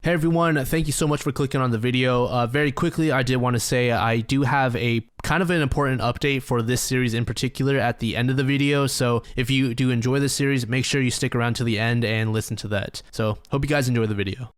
Hey everyone, thank you so much for clicking on the video. Very quickly, I did want to say I do have a kind of an important update for this series in particular at the end of the video. So if you do enjoy this series, make sure you stick around to the end and listen to that. So hope you guys enjoy the video.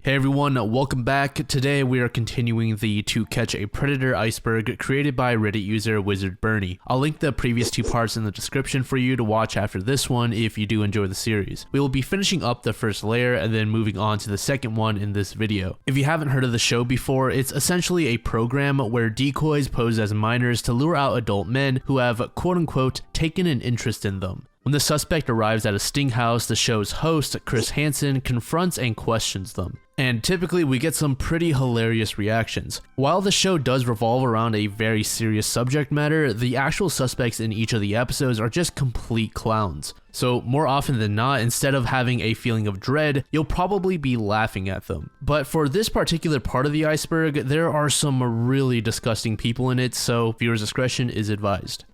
Hey everyone, welcome back. Today we are continuing the To Catch a Predator Iceberg created by Reddit user Wizard Bernie. I'll link the previous two parts in the description for you to watch after this one if you do enjoy the series. We will be finishing up the first layer and then moving on to the second one in this video. If you haven't heard of the show before, it's essentially a program where decoys pose as minors to lure out adult men who have quote-unquote taken an interest in them. When the suspect arrives at a sting house, the show's host, Chris Hansen, confronts and questions them. And typically we get some pretty hilarious reactions. While the show does revolve around a very serious subject matter, the actual suspects in each of the episodes are just complete clowns. So more often than not, instead of having a feeling of dread, you'll probably be laughing at them. But for this particular part of the iceberg, there are some really disgusting people in it, so viewers' discretion is advised.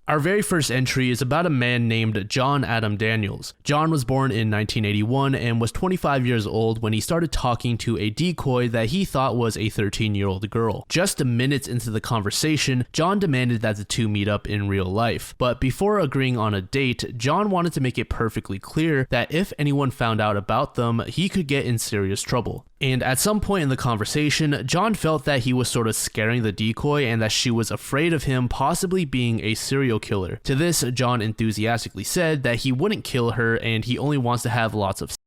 Our very first entry is about a man named John Adam Daniels. John was born in 1981 and was 25 years old when he started talking to a decoy that he thought was a 13-year-old girl. Just minutes into the conversation, John demanded that the two meet up in real life. But before agreeing on a date, John wanted to make it perfectly clear that if anyone found out about them, he could get in serious trouble. And at some point in the conversation, John felt that he was sort of scaring the decoy and that she was afraid of him possibly being a serial killer. To this, John enthusiastically said that he wouldn't kill her and he only wants to have lots of sex.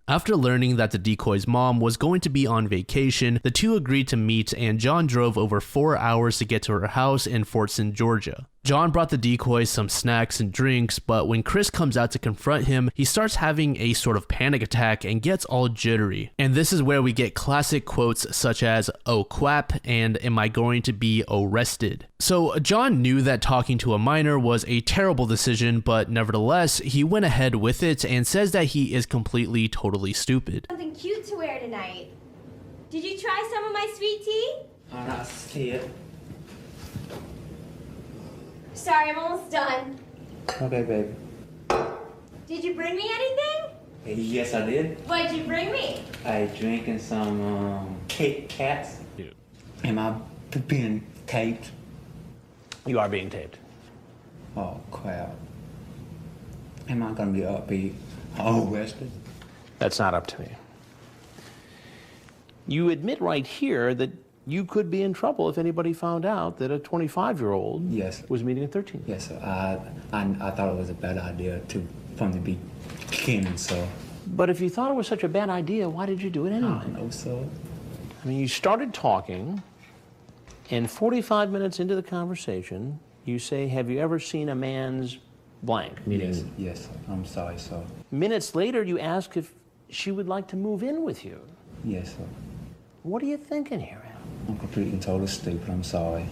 After learning that the decoy's mom was going to be on vacation, the two agreed to meet and John drove over 4 hours to get to her house in Fortson, Georgia. John brought the decoy some snacks and drinks, but when Chris comes out to confront him, he starts having a sort of panic attack and gets all jittery. And this is where we get classic quotes such as, "Oh quap," and "Am I going to be arrested?" So John knew that talking to a minor was a terrible decision, but nevertheless, he went ahead with it and says that he is completely, totally stupid. Something cute to wear tonight. Did you try some of my sweet tea? I'm not scared. Sorry, I'm almost done. Okay, baby. Did you bring me anything? Yes, I did. What'd you bring me? I drinking some Kit Kats. Am I being taped? You are being taped. Oh, crap. Am I gonna be upbeat? Arrested? That's not up to me. You admit right here that you could be in trouble if anybody found out that a 25-year-old Yes. was meeting a 13. Yes, sir. I thought it was a bad idea from the beginning, so. But if you thought it was such a bad idea, why did you do it I anyway? don't know, so. I mean, you started talking, and 45 minutes into the conversation, you say, "Have you ever seen a man's blank?" Meaning, Yes, sir. I'm sorry, sir. minutes later, you ask if she would like to move in with you. Yes, sir. What are you thinking here, Al? I'm completely and totally stupid. I'm sorry.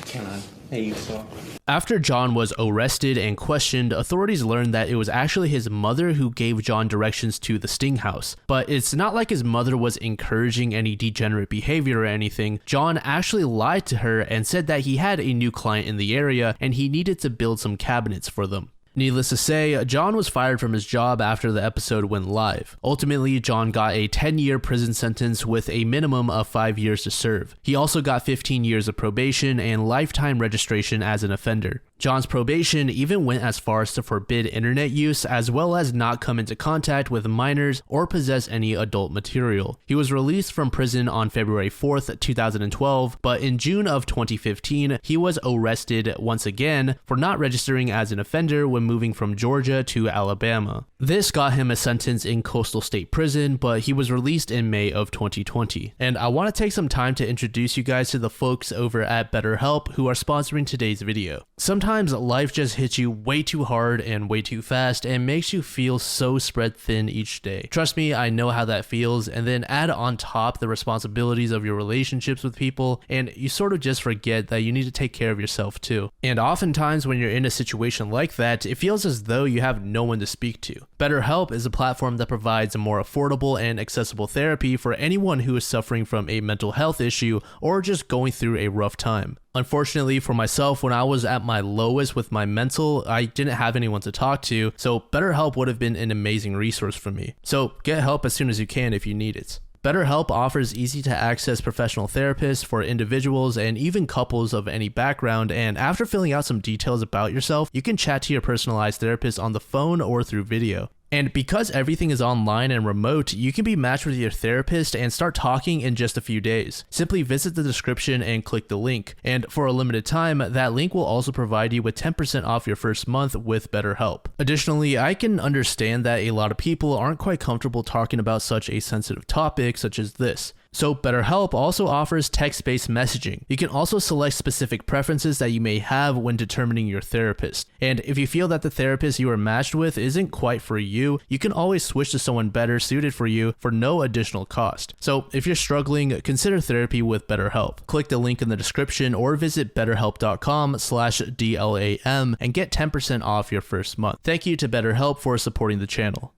Can I leave, sir? After John was arrested and questioned, authorities learned that it was actually his mother who gave John directions to the sting house. But it's not like his mother was encouraging any degenerate behavior or anything. John actually lied to her and said that he had a new client in the area and he needed to build some cabinets for them. Needless to say, John was fired from his job after the episode went live. Ultimately, John got a 10-year prison sentence with a minimum of 5 years to serve. He also got 15 years of probation and lifetime registration as an offender. John's probation even went as far as to forbid internet use as well as not come into contact with minors or possess any adult material. He was released from prison on February 4th, 2012, but in June of 2015, he was arrested once again for not registering as an offender when moving from Georgia to Alabama. This got him a sentence in Coastal State Prison, but he was released in May of 2020. And I want to take some time to introduce you guys to the folks over at BetterHelp who are sponsoring today's video. Sometimes sometimes life just hits you way too hard and way too fast and makes you feel so spread thin each day. Trust me, I know how that feels, and then add on top the responsibilities of your relationships with people, and you sort of just forget that you need to take care of yourself too. And oftentimes when you're in a situation like that, it feels as though you have no one to speak to. BetterHelp is a platform that provides a more affordable and accessible therapy for anyone who is suffering from a mental health issue or just going through a rough time. Unfortunately for myself, when I was at my lowest with my mental, I didn't have anyone to talk to, so BetterHelp would have been an amazing resource for me. So get help as soon as you can if you need it. BetterHelp offers easy-to-access professional therapists for individuals and even couples of any background, and after filling out some details about yourself, you can chat to your personalized therapist on the phone or through video. And because everything is online and remote, you can be matched with your therapist and start talking in just a few days. Simply visit the description and click the link. And for a limited time, that link will also provide you with 10% off your first month with BetterHelp. Additionally, I can understand that a lot of people aren't quite comfortable talking about such a sensitive topic such as this. So BetterHelp also offers text-based messaging. You can also select specific preferences that you may have when determining your therapist. And if you feel that the therapist you are matched with isn't quite for you, you can always switch to someone better suited for you for no additional cost. So if you're struggling, consider therapy with BetterHelp. Click the link in the description or visit betterhelp.com/DLAM and get 10% off your first month. Thank you to BetterHelp for supporting the channel.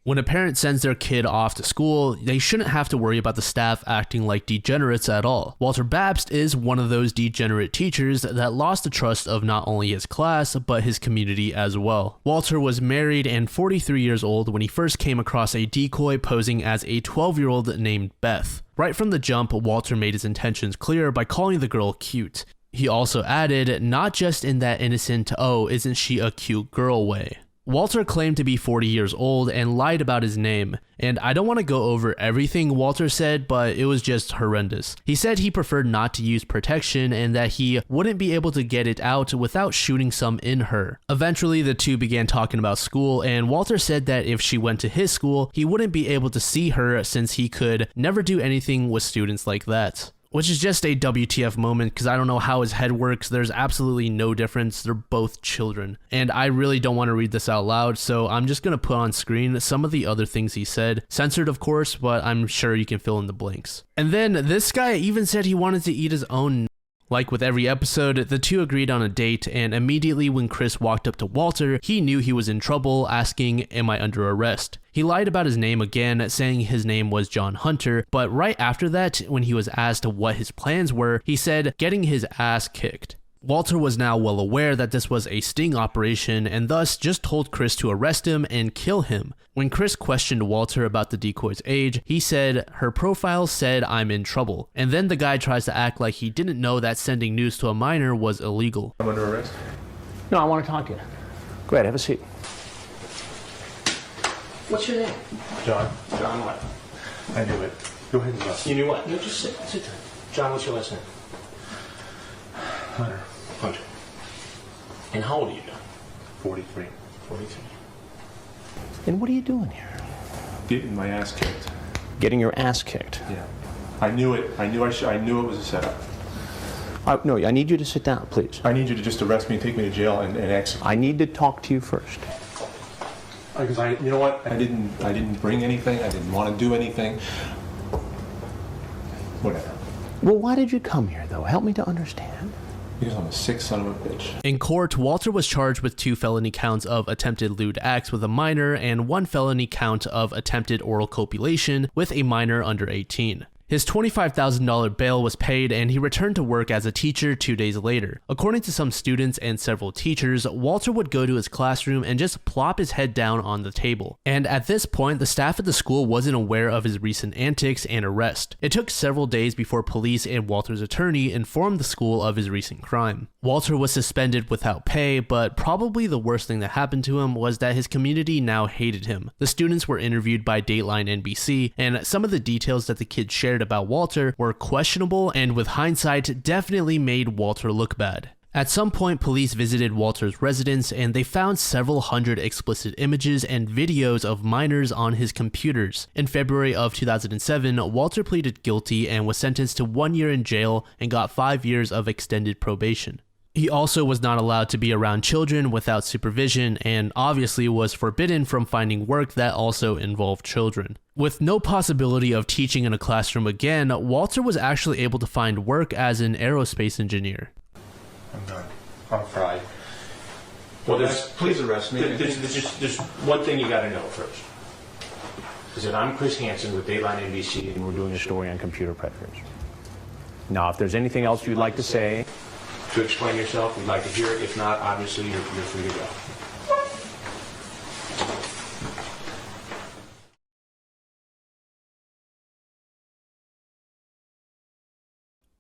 When a parent sends their kid off to school, they shouldn't have to worry about the staff acting like degenerates at all. Walter Babst is one of those degenerate teachers that lost the trust of not only his class, but his community as well. Walter was married and 43 years old when he first came across a decoy posing as a 12-year-old named Beth. Right from the jump, Walter made his intentions clear by calling the girl cute. He also added, not just in that innocent, "oh, isn't she a cute girl" way. Walter claimed to be 40 years old and lied about his name, and I don't want to go over everything Walter said, but it was just horrendous. He said he preferred not to use protection and that he wouldn't be able to get it out without shooting some in her. Eventually, the two began talking about school, and Walter said that if she went to his school, he wouldn't be able to see her since he could never do anything with students like that. Which is just a WTF moment because I don't know how his head works. There's absolutely no difference. They're both children. And I really don't want to read this out loud, so I'm just going to put on screen some of the other things he said. Censored, of course, but I'm sure you can fill in the blanks. And then this guy even said he wanted to eat his own. Like with every episode, the two agreed on a date, and immediately when Chris walked up to Walter, he knew he was in trouble, asking, "Am I under arrest?" He lied about his name again, saying his name was John Hunter, but right after that, when he was asked what his plans were, he said, "Getting his ass kicked." Walter was now well aware that this was a sting operation and thus just told Chris to arrest him and kill him. When Chris questioned Walter about the decoy's age, he said, "Her profile said I'm in trouble." And then the guy tries to act like he didn't know that sending news to a minor was illegal. I'm under arrest? No, I want to talk to you. Go ahead, have a seat. What's your name? John. John what? I knew it. Go ahead and go. You knew what? No, just sit down. John, what's your last name? Hunter. Hunter. And how old are you, John? 43. 43. And what are you doing here? Getting my ass kicked. Getting your ass kicked. Yeah. I knew it. I knew it was a setup. No, I need you to sit down, please. I need you to just arrest me and take me to jail and execute. I need to talk to you first. Because you know what? I didn't bring anything. I didn't want to do anything. Whatever. Well, why did you come here, though? Help me to understand. Because I'm a sick son of a bitch. In court, Walter was charged with 2 felony counts of attempted lewd acts with a minor and 1 felony count of attempted oral copulation with a minor under 18. His $25,000 bail was paid and he returned to work as a teacher 2 days later. According to some students and several teachers, Walter would go to his classroom and just plop his head down on the table. And at this point, the staff at the school wasn't aware of his recent antics and arrest. It took several days before police and Walter's attorney informed the school of his recent crime. Walter was suspended without pay, but probably the worst thing that happened to him was that his community now hated him. The students were interviewed by Dateline NBC, and some of the details that the kids shared about Walter were questionable and with hindsight definitely made Walter look bad. At some point, police visited Walter's residence and they found several hundred explicit images and videos of minors on his computers. In February of 2007, Walter pleaded guilty and was sentenced to 1 year in jail and got 5 years of extended probation. He also was not allowed to be around children without supervision and obviously was forbidden from finding work that also involved children. With no possibility of teaching in a classroom again, Walter was actually able to find work as an aerospace engineer. I'm done. I'm fried. Well, please arrest me. There's one thing you got to know first. Is that I'm Chris Hansen with Dayline NBC, and we're doing a story on computer predators. Now, if there's anything else you'd like to say to explain yourself, we'd like to hear it. If not, obviously, you're free to go.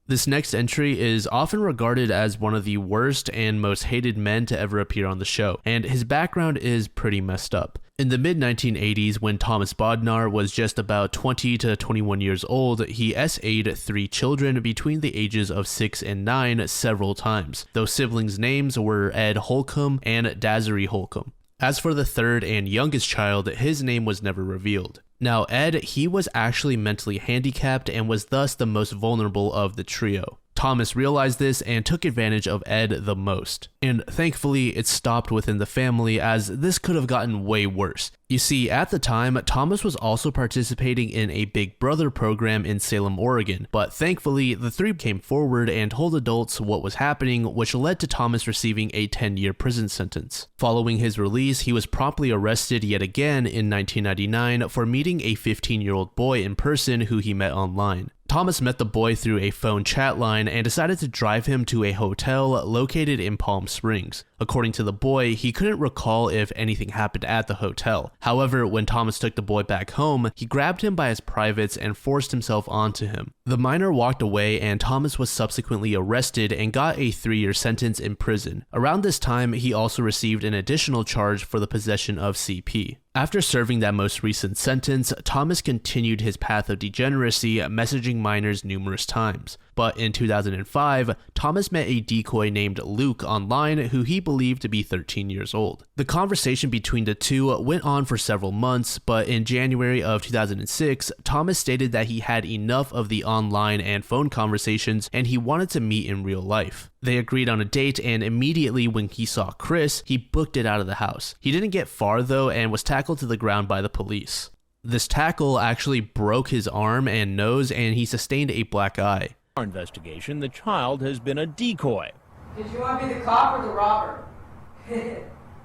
This next entry is often regarded as one of the worst and most hated men to ever appear on the show, and his background is pretty messed up. In the mid-1980s, when Thomas Bodnar was just about 20 to 21 years old, he SA'd 3 children between the ages of 6 and 9 several times. Those siblings' names were Ed Holcomb and Desiree Holcomb. As for the third and youngest child, his name was never revealed. Now Ed, he was actually mentally handicapped and was thus the most vulnerable of the trio. Thomas realized this and took advantage of Ed the most. And thankfully, it stopped within the family, as this could have gotten way worse. You see, at the time, Thomas was also participating in a Big Brother program in Salem, Oregon, but thankfully, the 3 came forward and told adults what was happening, which led to Thomas receiving a 10-year prison sentence. Following his release, he was promptly arrested yet again in 1999 for meeting a 15-year-old boy in person who he met online. Thomas met the boy through a phone chat line and decided to drive him to a hotel located in Palm Springs. According to the boy, he couldn't recall if anything happened at the hotel. However, when Thomas took the boy back home, he grabbed him by his privates and forced himself onto him. The minor walked away and Thomas was subsequently arrested and got a 3-year sentence in prison. Around this time, he also received an additional charge for the possession of CP. After serving that most recent sentence, Thomas continued his path of degeneracy, messaging minors numerous times. But in 2005, Thomas met a decoy named Luke online who he believed to be 13 years old. The conversation between the two went on for several months, but in January of 2006, Thomas stated that he had enough of the online and phone conversations and he wanted to meet in real life. They agreed on a date, and immediately when he saw Chris, he booked it out of the house. He didn't get far though and was tackled to the ground by the police. This tackle actually broke his arm and nose, and he sustained a black eye. Our investigation, the child has been a decoy. Did you want to be the cop or the robber?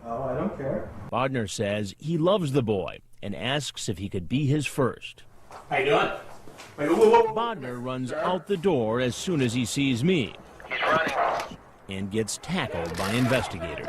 Oh, I don't care. Bodnar says he loves the boy and asks if he could be his first. How you doing? Bodnar runs out the door as soon as he sees me. He's running. And gets tackled by investigators.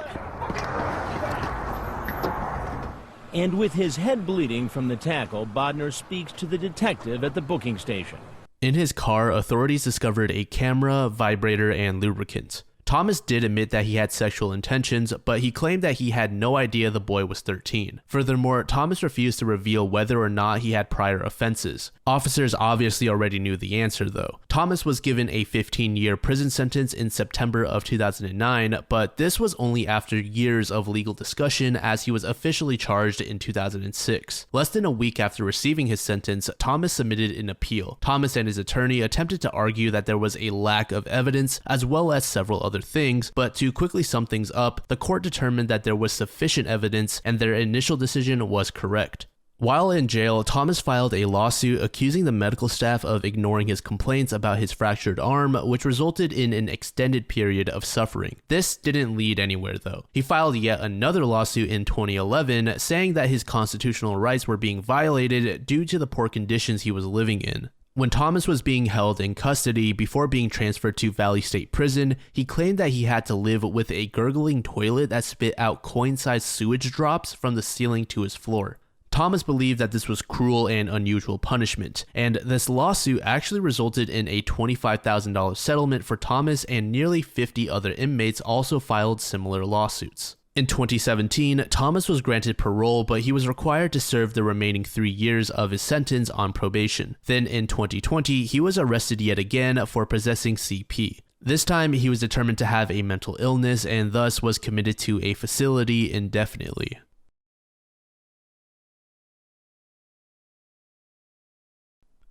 And with his head bleeding from the tackle, Bodnar speaks to the detective at the booking station. In his car, authorities discovered a camera, vibrator, and lubricant. Thomas did admit that he had sexual intentions, but he claimed that he had no idea the boy was 13. Furthermore, Thomas refused to reveal whether or not he had prior offenses. Officers obviously already knew the answer though. Thomas was given a 15-year prison sentence in September of 2009, but this was only after years of legal discussion, as he was officially charged in 2006. Less than a week after receiving his sentence, Thomas submitted an appeal. Thomas and his attorney attempted to argue that there was a lack of evidence, as well as several other things, but to quickly sum things up, the court determined that there was sufficient evidence and their initial decision was correct. While in jail, Thomas filed a lawsuit accusing the medical staff of ignoring his complaints about his fractured arm, which resulted in an extended period of suffering. This didn't lead anywhere though. He filed yet another lawsuit in 2011 saying that his constitutional rights were being violated due to the poor conditions he was living in. When Thomas was being held in custody before being transferred to Valley State Prison, he claimed that he had to live with a gurgling toilet that spit out coin-sized sewage drops from the ceiling to his floor. Thomas believed that this was cruel and unusual punishment, and this lawsuit actually resulted in a $25,000 settlement for Thomas, and nearly 50 other inmates also filed similar lawsuits. In 2017, Thomas was granted parole, but he was required to serve the remaining 3 years of his sentence on probation. Then in 2020, he was arrested yet again for possessing CP. This time, he was determined to have a mental illness and thus was committed to a facility indefinitely.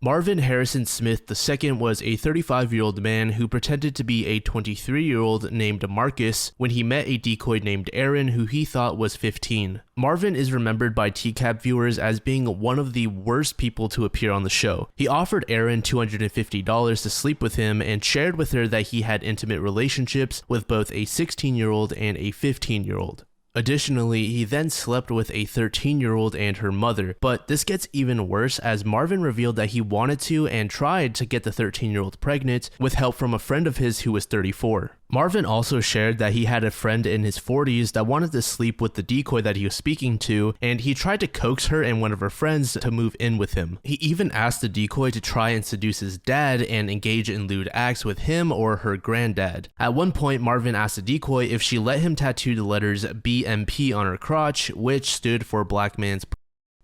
Marvin Harrison Smith II was a 35-year-old man who pretended to be a 23-year-old named Marcus when he met a decoy named Aaron who he thought was 15. Marvin is remembered by TCAP viewers as being one of the worst people to appear on the show. He offered Aaron $250 to sleep with him and shared with her that he had intimate relationships with both a 16-year-old and a 15-year-old. Additionally, he then slept with a 13-year-old and her mother, but this gets even worse as Marvin revealed that he wanted to and tried to get the 13-year-old pregnant with help from a friend of his who was 34. Marvin also shared that he had a friend in his 40s that wanted to sleep with the decoy that he was speaking to, and he tried to coax her and one of her friends to move in with him. He even asked the decoy to try and seduce his dad and engage in lewd acts with him or her granddad. At one point, Marvin asked the decoy if she let him tattoo the letters BMP on her crotch, which stood for Black Man's.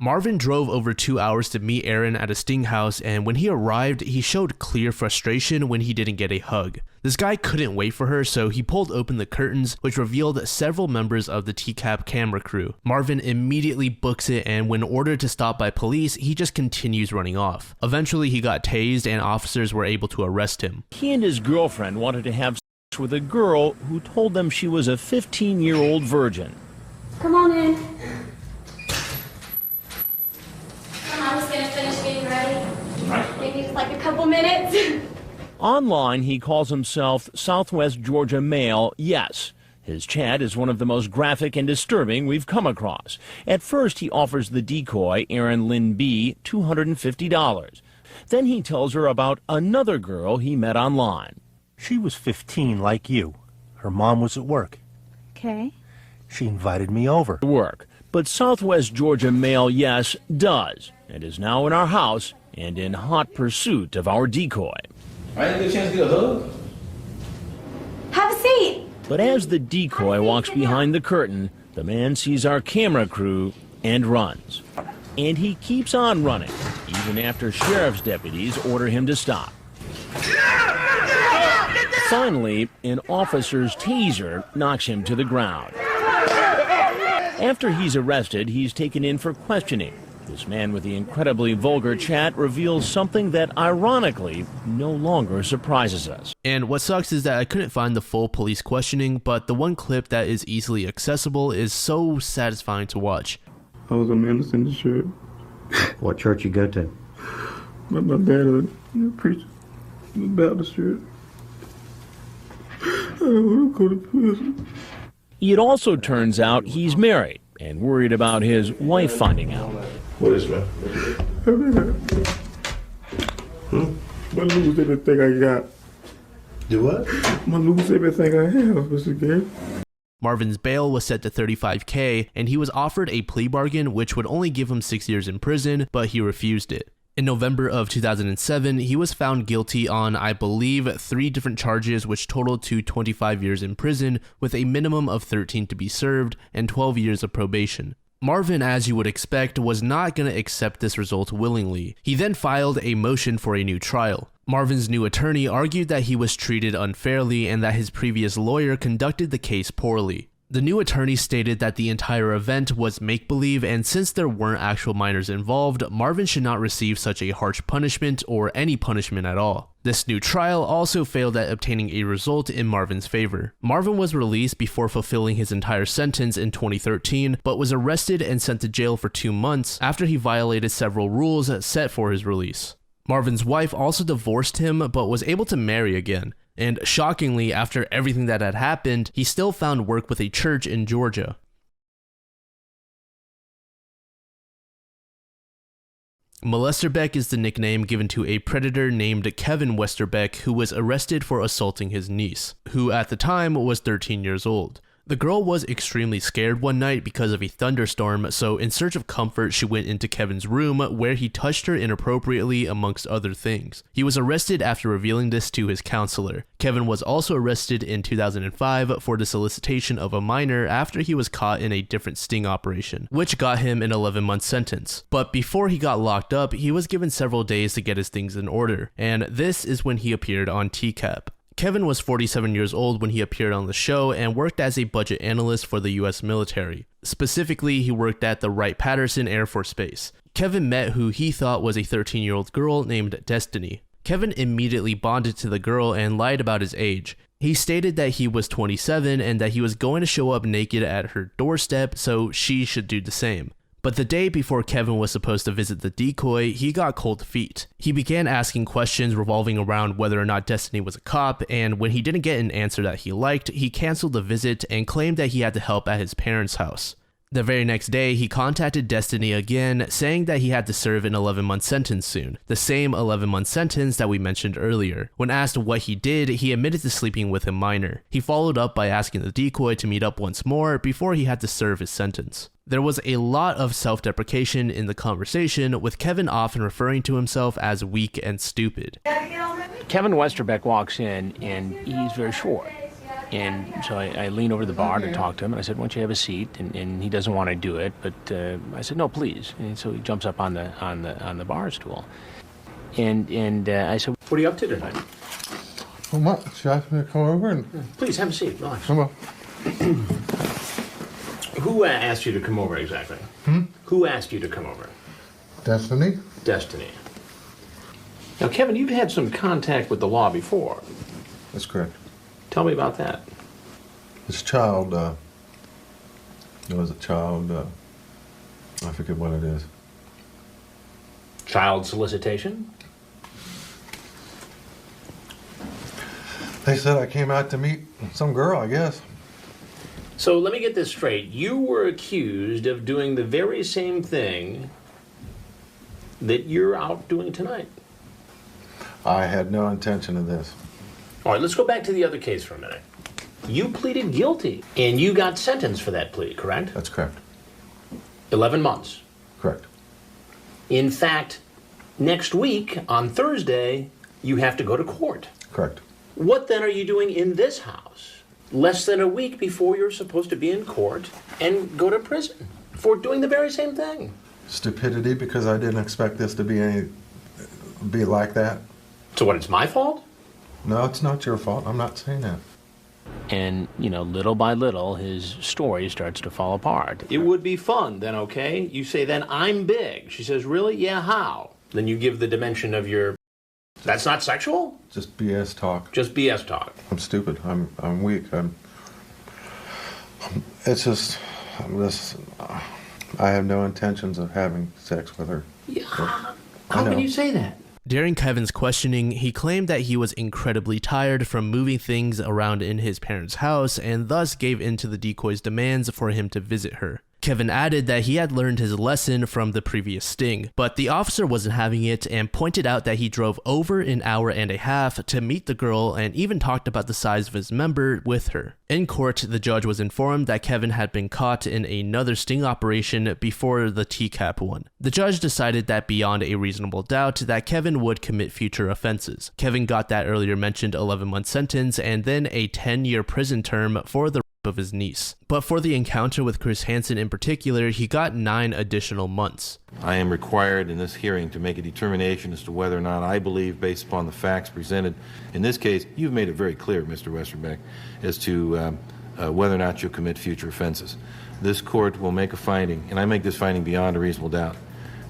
Marvin drove over 2 hours to meet Aaron at a sting house, and when he arrived, he showed clear frustration when he didn't get a hug. This guy couldn't wait for her, so he pulled open the curtains, which revealed several members of the TCAP camera crew. Marvin immediately books it, and when ordered to stop by police, he just continues running off. Eventually, he got tased, and officers were able to arrest him. He and his girlfriend wanted to have sex with a girl who told them she was a 15-year-old virgin. Come on in. I'm just gonna finish getting ready. Maybe just like a couple minutes. Online, he calls himself Southwest Georgia Male Yes. His chat is one of the most graphic and disturbing we've come across. At first, he offers the decoy, Aaron Lynn B., $250. Then he tells her about another girl he met online. She was 15 like you. Her mom was at work. Okay. She invited me over. Work. But Southwest Georgia Male Yes does, and is now in our house and in hot pursuit of our decoy. I didn't get a chance to get a hug. Have a seat. But as the decoy walks behind the curtain, the man sees our camera crew and runs. And he keeps on running, even after sheriff's deputies order him to stop. Finally, an officer's taser knocks him to the ground. After he's arrested, he's taken in for questioning. This man with the incredibly vulgar chat reveals something that, ironically, no longer surprises us. And what sucks is that I couldn't find the full police questioning, but the one clip that is easily accessible is so satisfying to watch. I was a minister in the church. What church you go to? My dad was a preacher in the Baptist church. I don't want to go to prison. It also turns out he's married and worried about his wife finding out. What is that? I lose everything I got. Do what? I lose everything I have, Mr. Gay. Marvin's bail was set to $35,000, and he was offered a plea bargain which would only give him 6 years in prison, but he refused it. In November of 2007, he was found guilty on, I believe, 3 different charges which totaled to 25 years in prison with a minimum of 13 to be served and 12 years of probation. Marvin, as you would expect, was not going to accept this result willingly. He then filed a motion for a new trial. Marvin's new attorney argued that he was treated unfairly and that his previous lawyer conducted the case poorly. The new attorney stated that the entire event was make-believe, and since there weren't actual minors involved, Marvin should not receive such a harsh punishment or any punishment at all. This new trial also failed at obtaining a result in Marvin's favor. Marvin was released before fulfilling his entire sentence in 2013, but was arrested and sent to jail for 2 months after he violated several rules set for his release. Marvin's wife also divorced him, but was able to marry again. And shockingly, after everything that had happened, he still found work with a church in Georgia. Molesterbeck is the nickname given to a predator named Kevin Westerbeck who was arrested for assaulting his niece, who at the time was 13 years old. The girl was extremely scared one night because of a thunderstorm, so in search of comfort, she went into Kevin's room where he touched her inappropriately amongst other things. He was arrested after revealing this to his counselor. Kevin was also arrested in 2005 for the solicitation of a minor after he was caught in a different sting operation, which got him an 11-month sentence. But before he got locked up, he was given several days to get his things in order, and this is when he appeared on TCAP. Kevin was 47 years old when he appeared on the show and worked as a budget analyst for the US military. Specifically, he worked at the Wright-Patterson Air Force Base. Kevin met who he thought was a 13-year-old girl named Destiny. Kevin immediately bonded to the girl and lied about his age. He stated that he was 27 and that he was going to show up naked at her doorstep, so she should do the same. But the day before Kevin was supposed to visit the decoy, he got cold feet. He began asking questions revolving around whether or not Destiny was a cop, and when he didn't get an answer that he liked, he canceled the visit and claimed that he had to help at his parents' house. The very next day, he contacted Destiny again, saying that he had to serve an 11-month sentence soon, the same 11-month sentence that we mentioned earlier. When asked what he did, he admitted to sleeping with a minor. He followed up by asking the decoy to meet up once more before he had to serve his sentence. There was a lot of self-deprecation in the conversation, with Kevin often referring to himself as weak and stupid. Kevin Westerbeck walks in, and he's very short. And so I lean over to the bar to talk to him, and I said, "Why don't you have a seat?" And he doesn't want to do it, but I said, "No, please." And so he jumps up on the bar stool, and I said, "What are you up to tonight?" Well, Mark, she asked me to come over and... Please have a seat. Relax. Come on. Who asked you to come over exactly? Who asked you to come over? Destiny. Destiny. Now, Kevin, you've had some contact with the law before. That's correct. Tell me about that. This child, there was a child, I forget what it is. Child solicitation? They said I came out to meet some girl, I guess. So let me get this straight. You were accused of doing the very same thing that you're out doing tonight. I had no intention of this. All right, let's go back to the other case for a minute. You pleaded guilty, and you got sentenced for that plea, correct? That's correct. 11 months. Correct. In fact, next week, on Thursday, you have to go to court. Correct. What then are you doing in this house less than a week before you're supposed to be in court and go to prison for doing the very same thing? Stupidity, because I didn't expect this to be like that. So what, it's my fault? No, it's not your fault. I'm not saying that. And, little by little, his story starts to fall apart. It would be fun then, okay? You say, then I'm big. She says, really? Yeah, how? Then you give the dimension of your... That's not sexual? Just BS talk. Just BS talk. I'm stupid. I'm weak. I have no intentions of having sex with her. Yeah. How can you say that? During Kevin's questioning, he claimed that he was incredibly tired from moving things around in his parents' house and thus gave in to the decoy's demands for him to visit her. Kevin added that he had learned his lesson from the previous sting, but the officer wasn't having it and pointed out that he drove over an hour and a half to meet the girl and even talked about the size of his member with her. In court, the judge was informed that Kevin had been caught in another sting operation before the TCAP one. The judge decided that beyond a reasonable doubt that Kevin would commit future offenses. Kevin got that earlier mentioned 11-month sentence and then a 10-year prison term for the of his niece. But for the encounter with Chris Hansen in particular, he got 9 additional months. I am required in this hearing to make a determination as to whether or not I believe, based upon the facts presented. In this case, you've made it very clear, Mr. Westerbeck, as to whether or not you'll commit future offenses. This court will make a finding, and I make this finding beyond a reasonable doubt,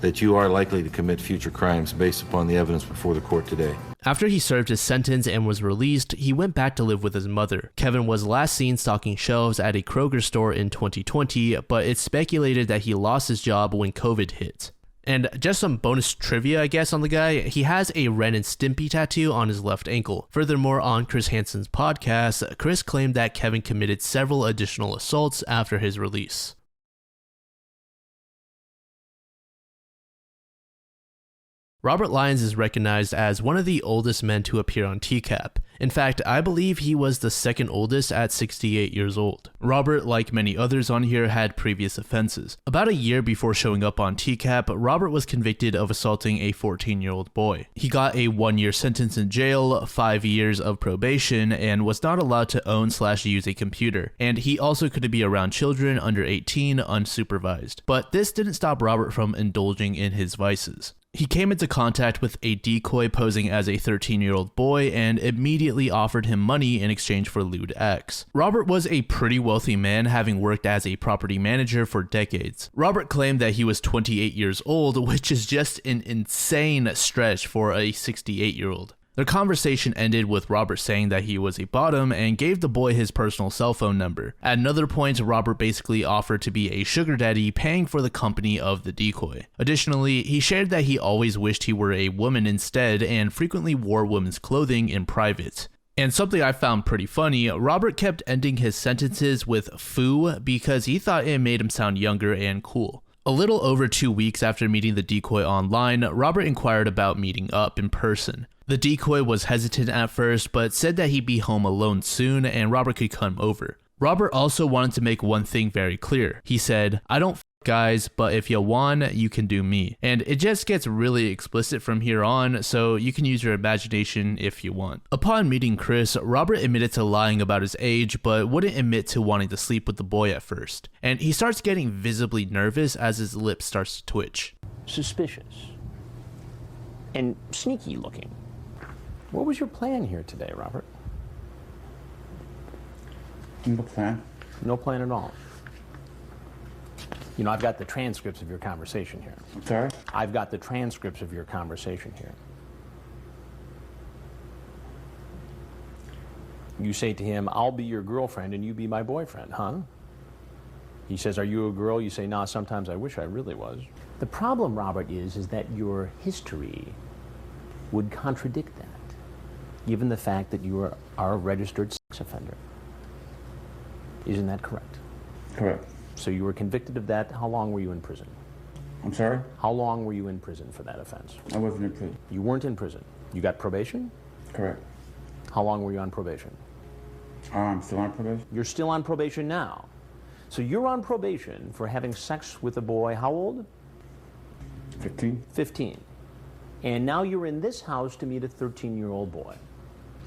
that you are likely to commit future crimes based upon the evidence before the court today. After he served his sentence and was released, he went back to live with his mother. Kevin was last seen stocking shelves at a Kroger store in 2020, but it's speculated that he lost his job when COVID hit. And just some bonus trivia, I guess, on the guy, he has a Ren and Stimpy tattoo on his left ankle. Furthermore, on Chris Hansen's podcast, Chris claimed that Kevin committed several additional assaults after his release. Robert Lyons is recognized as one of the oldest men to appear on TCAP. In fact, I believe he was the second oldest at 68 years old. Robert, like many others on here, had previous offenses. About a year before showing up on TCAP, Robert was convicted of assaulting a 14-year-old boy. He got a 1-year sentence in jail, 5 years of probation, and was not allowed to own/use a computer. And he also couldn't be around children under 18 unsupervised. But this didn't stop Robert from indulging in his vices. He came into contact with a decoy posing as a 13-year-old boy and immediately offered him money in exchange for lewd acts. Robert was a pretty wealthy man, having worked as a property manager for decades. Robert claimed that he was 28 years old, which is just an insane stretch for a 68-year-old. Their conversation ended with Robert saying that he was a bottom and gave the boy his personal cell phone number. At another point, Robert basically offered to be a sugar daddy, paying for the company of the decoy. Additionally, he shared that he always wished he were a woman instead and frequently wore women's clothing in private. And something I found pretty funny, Robert kept ending his sentences with "foo" because he thought it made him sound younger and cool. A little over 2 weeks after meeting the decoy online, Robert inquired about meeting up in person. The decoy was hesitant at first, but said that he'd be home alone soon and Robert could come over. Robert also wanted to make one thing very clear. He said, "I don't f guys, but if you want, you can do me." And it just gets really explicit from here on, so you can use your imagination if you want. Upon meeting Chris, Robert admitted to lying about his age, but wouldn't admit to wanting to sleep with the boy at first. And he starts getting visibly nervous as his lips starts to twitch. Suspicious. And sneaky looking. What was your plan here today, Robert? No plan. No plan at all. You know, I've got the transcripts of your conversation here. I'm sorry? I've got the transcripts of your conversation here. You say to him, "I'll be your girlfriend and you be my boyfriend," huh? He says, "Are you a girl?" You say, "Nah, sometimes I wish I really was." The problem, Robert, is that your history would contradict that, given the fact that you are a registered sex offender. Isn't that correct? Correct. So you were convicted of that. How long were you in prison? I'm sorry? How long were you in prison for that offense? I wasn't in prison. You weren't in prison. You got probation? Correct. How long were you on probation? I'm still on probation. You're still on probation now. So you're on probation for having sex with a boy, how old? 15. 15. And now you're in this house to meet a 13-year-old boy.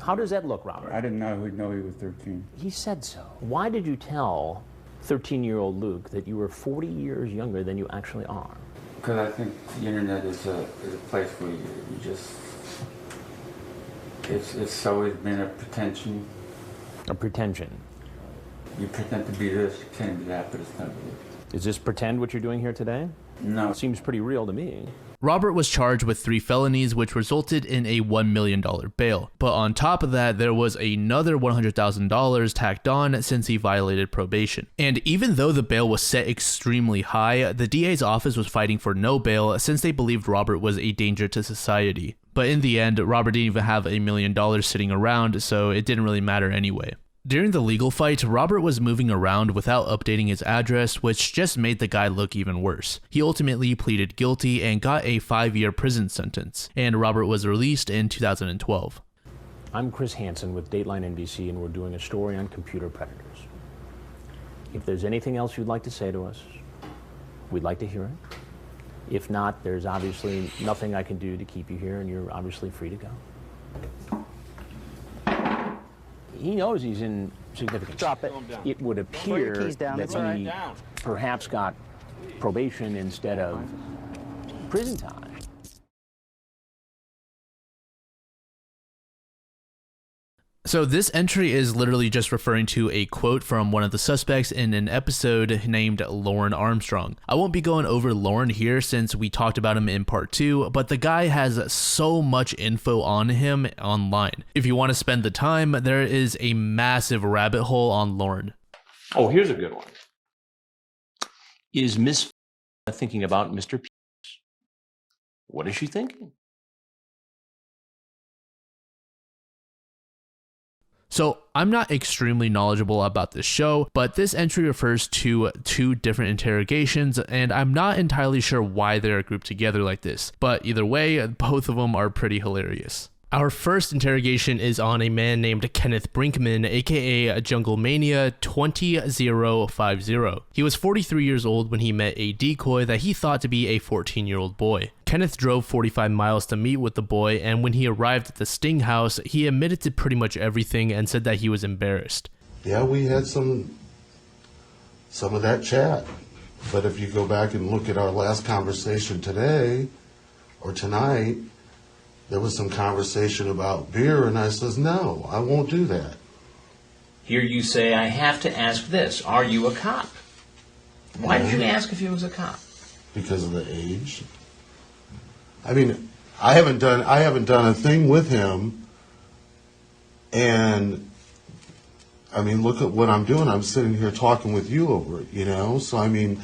How does that look, Robert? I didn't know he was 13. He said so. Why did you tell 13-year-old Luke that you were 40 years younger than you actually are? Because I think the internet is a place where you just... It's always been a pretension. A pretension? You pretend to be this, you pretend to be that, but it's not really. Is this pretend what you're doing here today? No. It seems pretty real to me. Robert was charged with 3 felonies, which resulted in a $1 million bail. But on top of that, there was another $100,000 tacked on since he violated probation. And even though the bail was set extremely high, the DA's office was fighting for no bail since they believed Robert was a danger to society. But in the end, Robert didn't even have $1 million sitting around, so it didn't really matter anyway. During the legal fight, Robert was moving around without updating his address, which just made the guy look even worse. He ultimately pleaded guilty and got a 5-year prison sentence, and Robert was released in 2012. I'm Chris Hansen with Dateline NBC, and we're doing a story on computer predators. If there's anything else you'd like to say to us, we'd like to hear it. If not, there's obviously nothing I can do to keep you here, and you're obviously free to go. He knows he's in significant. Drop it. It would appear that he perhaps got probation instead of prison time. So this entry is literally just referring to a quote from one of the suspects in an episode named Lauren Armstrong. I won't be going over Lauren here since we talked about him in part 2, but the guy has so much info on him online. If you want to spend the time, there is a massive rabbit hole on Lauren. Oh, here's a good one. Is Miss thinking about Mr. P? What is she thinking? So I'm not extremely knowledgeable about this show, but this entry refers to 2 different interrogations, and I'm not entirely sure why they're grouped together like this. But either way, both of them are pretty hilarious. Our first interrogation is on a man named Kenneth Brinkmann, aka Jungle Mania 20050. He was 43 years old when he met a decoy that he thought to be a 14-year-old boy. Kenneth drove 45 miles to meet with the boy, and when he arrived at the Sting house, he admitted to pretty much everything and said that he was embarrassed. Yeah, we had some of that chat. But if you go back and look at our last conversation today, or tonight, there was some conversation about beer, and I says, no, I won't do that. Here you say, I have to ask this. Are you a cop? Why did you ask if he was a cop? Because of the age. I mean, I haven't done a thing with him, and I mean, look at what I'm doing. I'm sitting here talking with you over it, you know? So, I mean,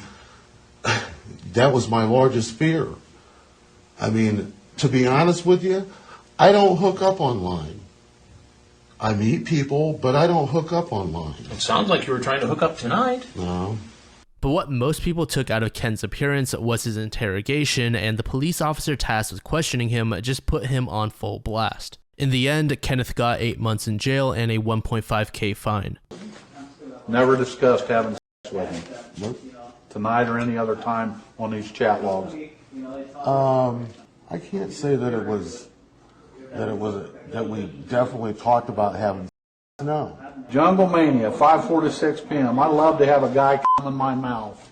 that was my largest fear. I mean, to be honest with you, I don't hook up online. I meet people, but I don't hook up online. It sounds like you were trying to hook up tonight. No. But what most people took out of Ken's appearance was his interrogation, and the police officer tasked with questioning him just put him on full blast. In the end, Kenneth got 8 months in jail and a $1.5K fine. Never discussed having sex with him. Nope. Tonight or any other time on these chat logs. I can't say that we definitely talked about having sex. No. Jungle Mania, 5:4 to 6 p.m. I love to have a guy come in my mouth.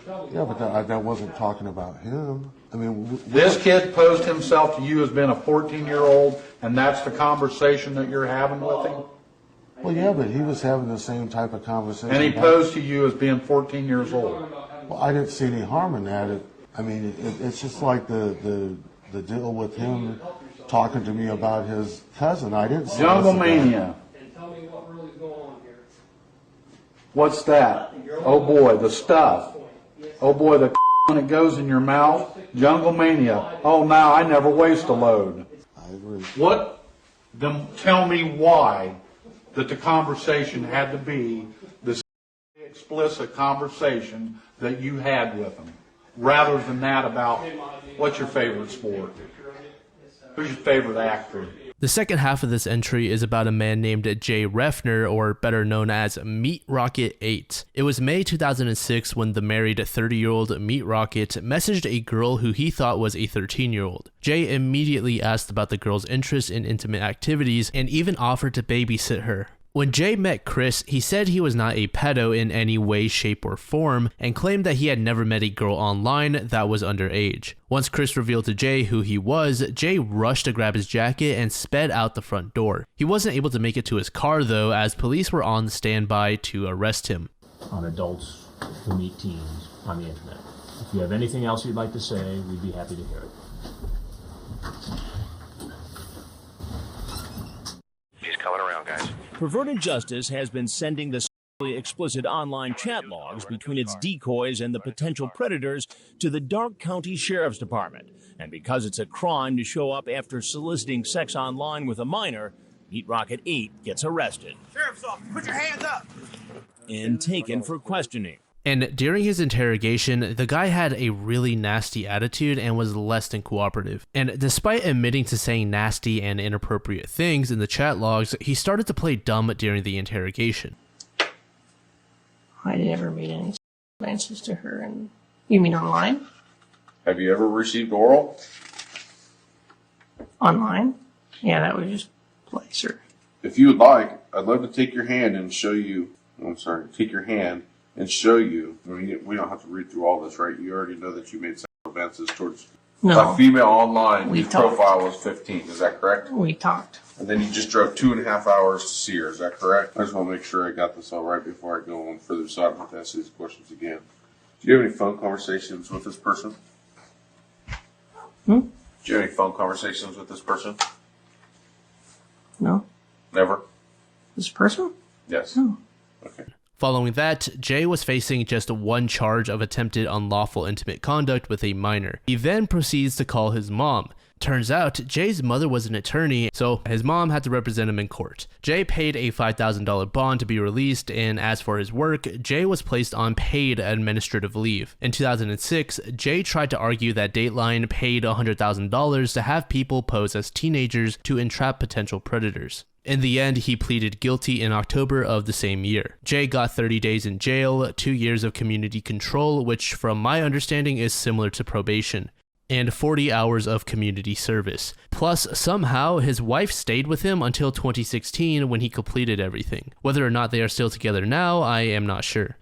Yeah, but that wasn't talking about him. I mean, this kid posed himself to you as being a 14-year-old, and that's the conversation that you're having with him? Well, yeah, but he was having the same type of conversation. And he posed to you as being 14 years old. Well, I didn't see any harm in that. It's just like the deal with him talking to me about his cousin. I didn't see Jungle Mania. What's that? Oh boy, the stuff. Oh boy, the when it goes in your mouth. Jungle Mania. Oh, now I never waste a load. I agree. What? Then tell me why that the conversation had to be this explicit conversation that you had with him, rather than that about what's your favorite sport? Who's your favorite actor? The second half of this entry is about a man named Jay Refner, or better known as Meat Rocket 8. It was May 2006 when the married 30-year-old Meat Rocket messaged a girl who he thought was a 13-year-old. Jay immediately asked about the girl's interest in intimate activities and even offered to babysit her. When Jay met Chris, he said he was not a pedo in any way, shape, or form, and claimed that he had never met a girl online that was underage. Once Chris revealed to Jay who he was, Jay rushed to grab his jacket and sped out the front door. He wasn't able to make it to his car though, as police were on standby to arrest him. On adults who meet teens on the internet. If you have anything else you'd like to say, we'd be happy to hear it. She's coming around, guys. Perverted Justice has been sending the sexually explicit online chat logs between its decoys and the potential predators to the Dark County Sheriff's Department. And because it's a crime to show up after soliciting sex online with a minor, Meat Rocket 8 gets arrested. Sheriff's office, put your hands up! And taken for questioning. And during his interrogation, the guy had a really nasty attitude and was less than cooperative. And despite admitting to saying nasty and inappropriate things in the chat logs, he started to play dumb during the interrogation. I never made any advances to her. And you mean online? Have you ever received oral? Online? Yeah, that was just pleasure. If you would like, I'd love to take your hand and show you. Take your hand and show you. I mean, we don't have to read through all this, right? You already know that you made sexual advances towards a female online whose profile was 15. Is that correct? We talked. And then you just drove 2.5 hours to see her. Is that correct? I just want to make sure I got this all right before I go on further, so I don't have to ask these questions again. Do you have any phone conversations with this person? Do you have any phone conversations with this person? No. Never? This person? Yes. No. Okay. Following that, Jay was facing just one charge of attempted unlawful intimate conduct with a minor. He then proceeds to call his mom. Turns out, Jay's mother was an attorney, so his mom had to represent him in court. Jay paid a $5,000 bond to be released, and as for his work, Jay was placed on paid administrative leave. In 2006, Jay tried to argue that Dateline paid $100,000 to have people pose as teenagers to entrap potential predators. In the end, he pleaded guilty in October of the same year. Jay got 30 days in jail, 2 years of community control, which from my understanding is similar to probation, and 40 hours of community service. Plus, somehow, his wife stayed with him until 2016 when he completed everything. Whether or not they are still together now, I am not sure.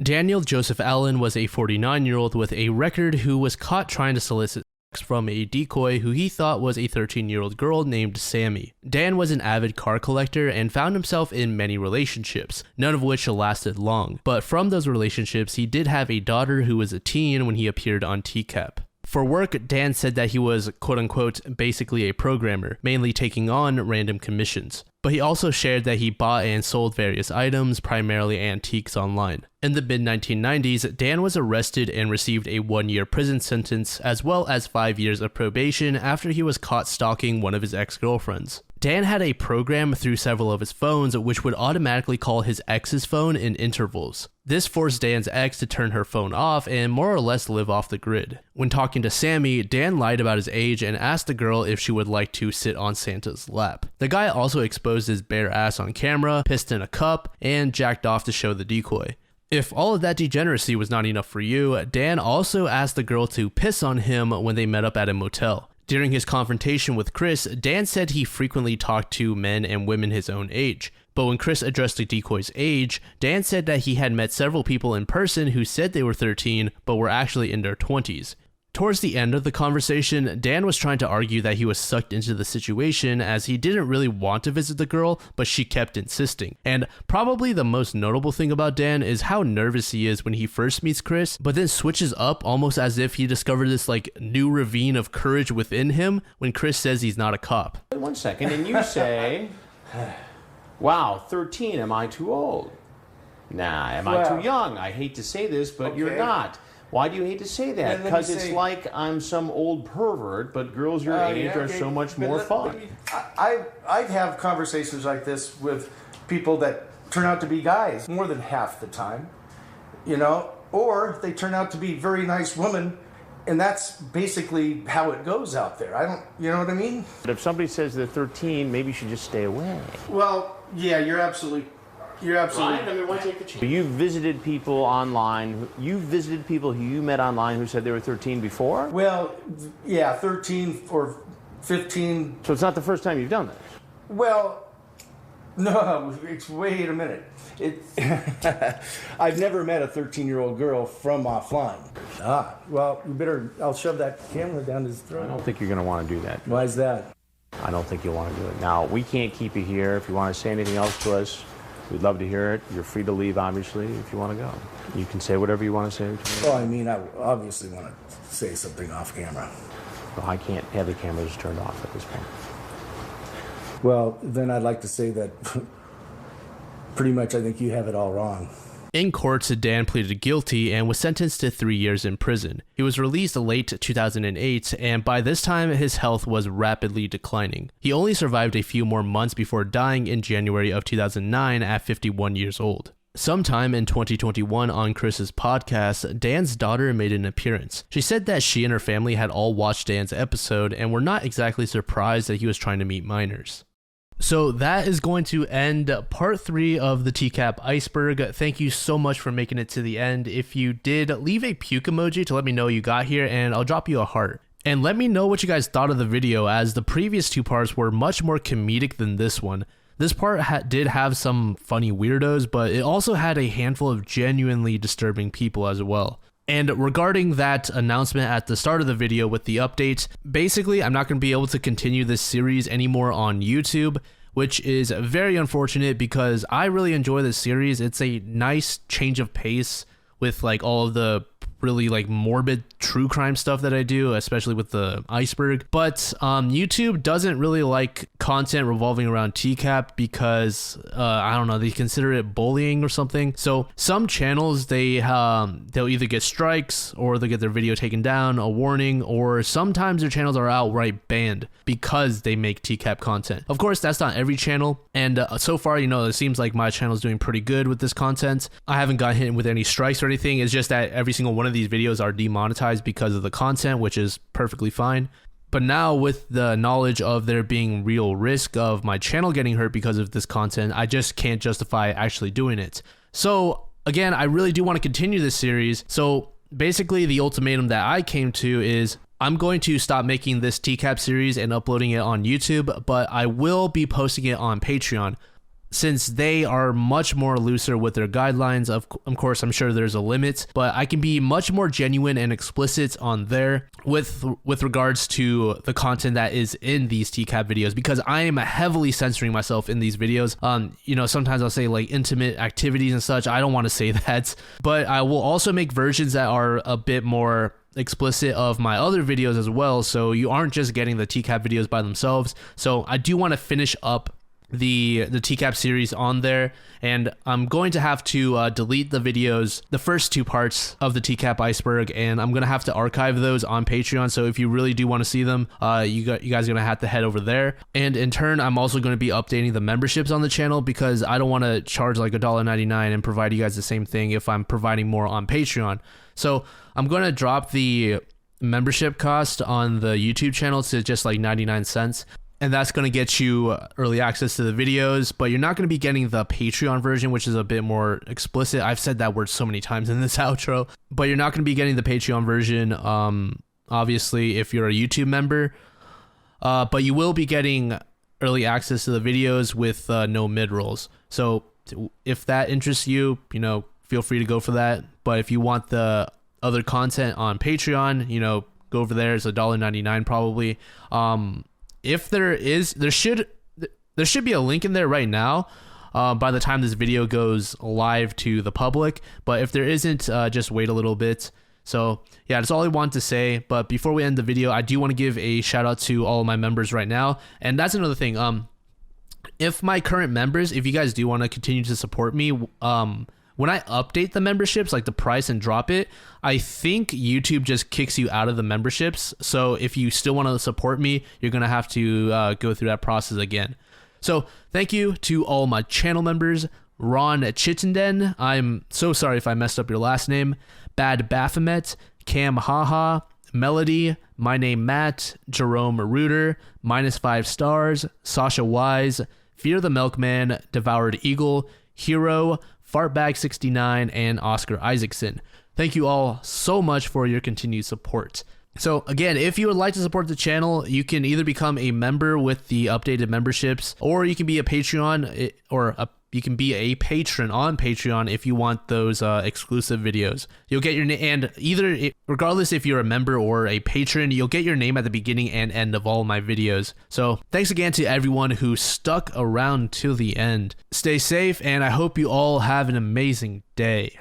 Daniel Joseph Allen was a 49-year-old with a record who was caught trying to solicit sex from a decoy who he thought was a 13-year-old girl named Sammy. Dan was an avid car collector and found himself in many relationships, none of which lasted long. But from those relationships, he did have a daughter who was a teen when he appeared on TCAP. For work, Dan said that he was quote-unquote basically a programmer, mainly taking on random commissions. But he also shared that he bought and sold various items, primarily antiques, online. In the mid-1990s, Dan was arrested and received a 1-year prison sentence as well as 5 years of probation after he was caught stalking one of his ex-girlfriends. Dan had a program through several of his phones which would automatically call his ex's phone in intervals. This forced Dan's ex to turn her phone off and more or less live off the grid. When talking to Sammy, Dan lied about his age and asked the girl if she would like to sit on Santa's lap. The guy also exposed his bare ass on camera, pissed in a cup, and jacked off to show the decoy. If all of that degeneracy was not enough for you, Dan also asked the girl to piss on him when they met up at a motel. During his confrontation with Chris, Dan said he frequently talked to men and women his own age. But when Chris addressed the decoy's age, Dan said that he had met several people in person who said they were 13 but were actually in their 20s. Towards the end of the conversation, Dan was trying to argue that he was sucked into the situation as he didn't really want to visit the girl, but she kept insisting. And probably the most notable thing about Dan is how nervous he is when he first meets Chris, but then switches up almost as if he discovered this new ravine of courage within him when Chris says he's not a cop. 1 second, and you say, wow, 13, am I too old? Nah, am I too young? I hate to say this, but you're not. Why do you hate to say that? Because it's like I'm some old pervert, but girls your age are so much more fun. I have conversations like this with people that turn out to be guys more than half the time, or they turn out to be very nice women, and that's basically how it goes out there. You know what I mean? But if somebody says they're 13, maybe you should just stay away. Well, yeah, you're absolutely. Right? I mean, why take a chance? You visited people online. You visited people who you met online who said they were 13 before? Well, yeah, 13 or 15. So it's not the first time you've done that? Well, no, wait a minute. I've never met a 13-year-old girl from offline. Well, I'll shove that camera down his throat. I don't think you're going to want to do that. Why is that? I don't think you'll want to do it. Now, we can't keep you here. If you want to say anything else to us, we'd love to hear it. You're free to leave, obviously, if you want to go. You can say whatever you want to say. Well, I mean, I obviously want to say something off camera. Well, I can't have the cameras turned off at this point. Well, then I'd like to say that pretty much I think you have it all wrong. In court, Dan pleaded guilty and was sentenced to 3 years in prison. He was released late 2008, and by this time, his health was rapidly declining. He only survived a few more months before dying in January of 2009 at 51 years old. Sometime in 2021 on Chris's podcast, Dan's daughter made an appearance. She said that she and her family had all watched Dan's episode and were not exactly surprised that he was trying to meet minors. So that is going to end part 3 of the TCAP Iceberg. Thank you so much for making it to the end. If you did, leave a puke emoji to let me know you got here, and I'll drop you a heart. And let me know what you guys thought of the video, as the previous 2 parts were much more comedic than this one. This part did have some funny weirdos, but it also had a handful of genuinely disturbing people as well. And regarding that announcement at the start of the video with the updates, basically I'm not going to be able to continue this series anymore on YouTube, which is very unfortunate because I really enjoy this series. It's a nice change of pace with all of the really morbid true crime stuff that I do, especially with the Iceberg. But YouTube doesn't really like content revolving around TCAP because I don't know, they consider it bullying or something. So some channels, they'll either get strikes or they'll get their video taken down, a warning, or sometimes their channels are outright banned because they make TCAP content. Of course, that's not every channel, and so far, it seems like my channel is doing pretty good with this content. I haven't gotten hit with any strikes or anything. It's just that every single one of these videos are demonetized because of the content, which is perfectly fine. But now, with the knowledge of there being real risk of my channel getting hurt because of this content, I just can't justify actually doing it. So again, I really do want to continue this series. So basically the ultimatum that I came to is I'm going to stop making this TCAP series and uploading it on YouTube, but I will be posting it on Patreon. since they are much more looser with their guidelines. Of course, I'm sure there's a limit, but I can be much more genuine and explicit on there with regards to the content that is in these TCAP videos, because I am heavily censoring myself in these videos. You know, sometimes I'll say like intimate activities and such. I don't want to say that, but I will also make versions that are a bit more explicit of my other videos as well, so you aren't just getting the TCAP videos by themselves. So I do want to finish up the TCAP series on there, and I'm going to have to delete the videos, the first 2 parts of the TCAP Iceberg, and I'm gonna have to archive those on Patreon. So if you really do want to see them, you guys are gonna have to head over there. And in turn, I'm also going to be updating the memberships on the channel, because I don't want to charge like $1.99 and provide you guys the same thing if I'm providing more on Patreon. So I'm going to drop the membership cost on the YouTube channel to just like 99 cents. And that's going to get you early access to the videos, but you're not going to be getting the Patreon version, which is a bit more explicit. I've said that word so many times in this outro, but you're not going to be getting the Patreon version, obviously, if you're a YouTube member. But you will be getting early access to the videos with no mid-rolls. So if that interests you, you know, feel free to go for that. But if you want the other content on Patreon, you know, go over there. It's $1.99 probably. If there should be a link in there right now by the time this video goes live to the public, but if there isn't, just wait a little bit. So yeah, that's all I want to say. But before we end the video, I do want to give a shout out to all of my members right now. And that's another thing. If my current members, if you guys do want to continue to support me, when I update the memberships, like the price and drop it, I think YouTube just kicks you out of the memberships. So if you still want to support me, you're going to have to go through that process again. So thank you to all my channel members. Ron Chittenden, I'm so sorry if I messed up your last name. Bad Baphomet, Cam Haha, Melody, My Name Matt, Jerome Reuter, -5 stars, Sasha Wise, Fear the Milkman, Devoured Eagle, Hero, Fartbag69, and Oscar Isaacson. Thank you all so much for your continued support. So again, if you would like to support the channel, you can either become a member with the updated memberships, or you can be a Patreon, you can be a patron on Patreon if you want those exclusive videos. You'll get your name, and regardless if you're a member or a patron, you'll get your name at the beginning and end of all my videos. So thanks again to everyone who stuck around till the end. Stay safe, and I hope you all have an amazing day.